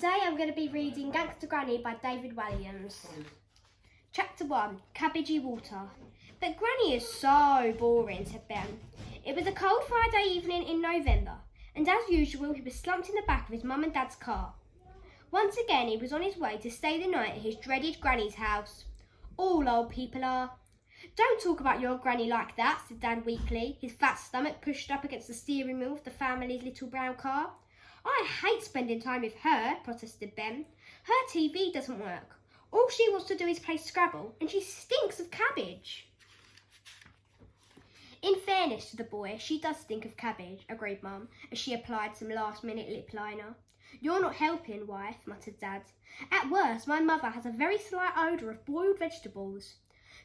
Today I'm going to be reading Gangsta Granny by David Williams. Chapter 1, Cabbagey Water. But Granny is so boring, said Ben. It was a cold Friday evening in November, and as usual he was slumped in the back of his mum and dad's car. Once again he was on his way to stay the night at his dreaded Granny's house. All old people are. Don't talk about your Granny like that, said Dad weakly, his fat stomach pushed up against the steering wheel of the family's little brown car. I hate spending time with her, protested Ben. Her TV doesn't work. All she wants to do is play Scrabble, and she stinks of cabbage. In fairness to the boy, she does stink of cabbage, agreed Mum, as she applied some last-minute lip liner. You're not helping, wife, muttered Dad. At worst, my mother has a very slight odour of boiled vegetables.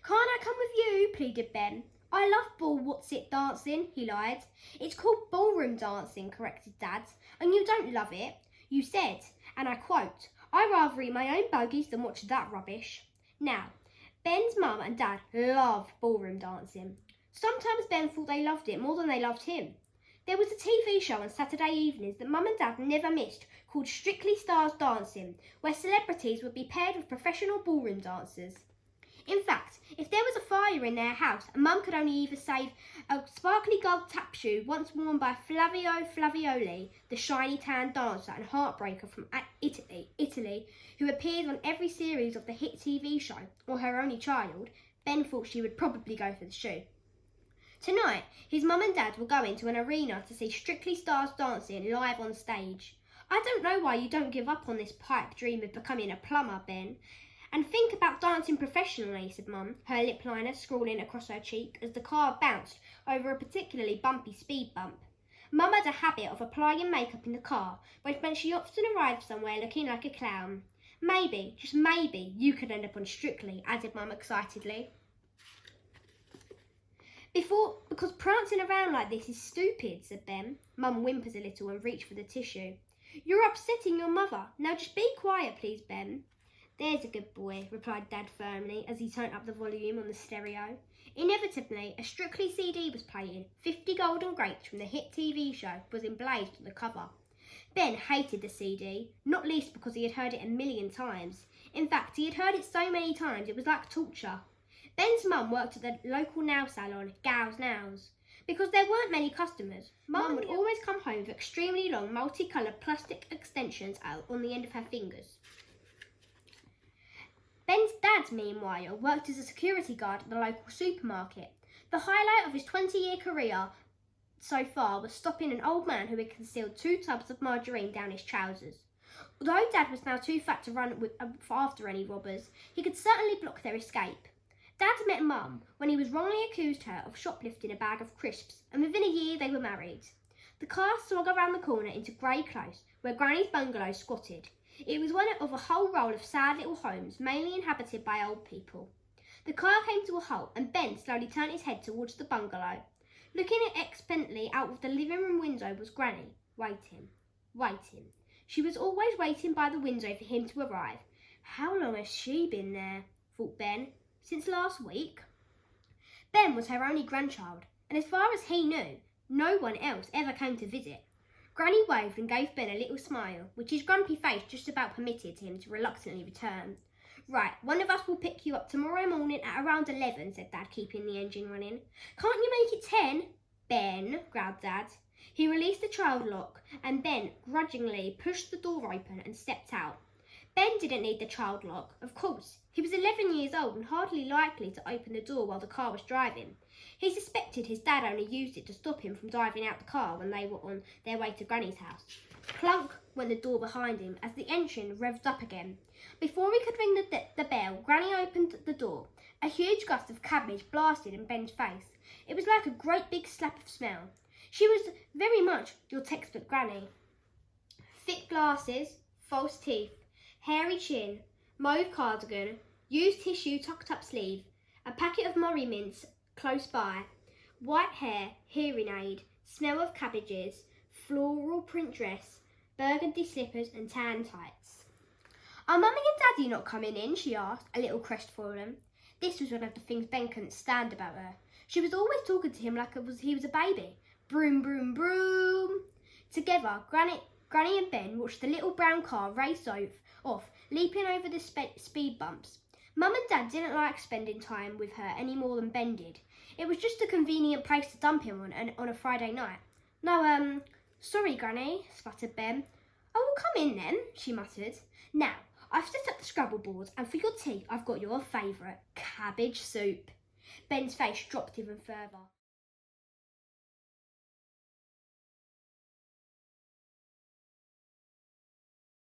Can't I come with you? Pleaded Ben. I love what's-it dancing, he lied. It's called ballroom dancing, corrected Dad, and you don't love it. You said, and I quote, I'd rather eat my own bogies than watch that rubbish. Now, Ben's mum and Dad love ballroom dancing. Sometimes Ben thought they loved it more than they loved him. There was a TV show on Saturday evenings that Mum and Dad never missed called Strictly Stars Dancing, where celebrities would be paired with professional ballroom dancers. In fact, if there was a fire in their house, Mum could only either save a sparkly gold tap shoe once worn by Flavio Flavioli, the shiny tan dancer and heartbreaker from Italy, who appeared on every series of the hit TV show, or her only child. Ben thought she would probably go for the shoe. Tonight, his mum and dad were going to an arena to see Strictly Stars Dancing live on stage. I don't know why you don't give up on this pipe dream of becoming a plumber, Ben. And think about dancing professionally, said Mum, her lip liner scrawling across her cheek as the car bounced over a particularly bumpy speed bump. Mum had a habit of applying makeup in the car, which meant she often arrived somewhere looking like a clown. Maybe, just maybe, you could end up on Strictly, added Mum excitedly. Because prancing around like this is stupid, said Ben. Mum whimpers a little and reached for the tissue. You're upsetting your mother. Now just be quiet, please, Ben. There's a good boy, replied Dad firmly as he turned up the volume on the stereo. Inevitably, a Strictly CD was playing. 50 Golden Grapes from the hit TV show was emblazoned on the cover. Ben hated the CD, not least because he had heard it a million times. In fact, he had heard it so many times it was like torture. Ben's mum worked at the local nail salon, Gals Nails. Because there weren't many customers, Mum would always come home with extremely long, multicoloured plastic extensions out on the end of her fingers. Ben's dad, meanwhile, worked as a security guard at the local supermarket. The highlight of his 20-year career so far was stopping an old man who had concealed 2 tubs of margarine down his trousers. Although Dad was now too fat to run after any robbers, he could certainly block their escape. Dad met Mum when he was wrongly accused her of shoplifting a bag of crisps, and within a year they were married. The car swung around the corner into Grey Close, where Granny's bungalow squatted. It was one of a whole row of sad little homes, mainly inhabited by old people. The car came to a halt, and Ben slowly turned his head towards the bungalow. Looking expectantly out of the living room window was Granny, waiting. She was always waiting by the window for him to arrive. How long has she been there? Thought Ben. Since last week? Ben was her only grandchild, and as far as he knew, no one else ever came to visit. Granny waved and gave Ben a little smile, which his grumpy face just about permitted him to reluctantly return. Right, one of us will pick you up tomorrow morning at around 11, said Dad, keeping the engine running. Can't you make it 10? Ben, growled Dad. He released the child lock, and Ben grudgingly pushed the door open and stepped out. Ben didn't need the child lock, of course. He was 11 years old and hardly likely to open the door while the car was driving. He suspected his dad only used it to stop him from driving out the car when they were on their way to Granny's house. Clunk went the door behind him as the engine revved up again. Before he could ring the bell, Granny opened the door. A huge gust of cabbage blasted in Ben's face. It was like a great big slap of smell. She was very much your textbook Granny. Thick glasses, false teeth, hairy chin, mauve cardigan, used tissue tucked up sleeve, a packet of Murray mints close by, white hair, hearing aid, smell of cabbages, floral print dress, burgundy slippers and tan tights. Are Mummy and Daddy not coming in? She asked, a little crestfallen. This was one of the things Ben couldn't stand about her. She was always talking to him like he was a baby. Broom, broom, broom. Together, Granny Granny and Ben watched the little brown car race off, leaping over the speed bumps. Mum and Dad didn't like spending time with her any more than Ben did. It was just a convenient place to dump him on a Friday night. No, sorry, Granny, sputtered Ben. Oh, well, come in then, she muttered. Now, I've set up the Scrabble board, and for your tea, I've got your favourite, cabbage soup. Ben's face dropped even further.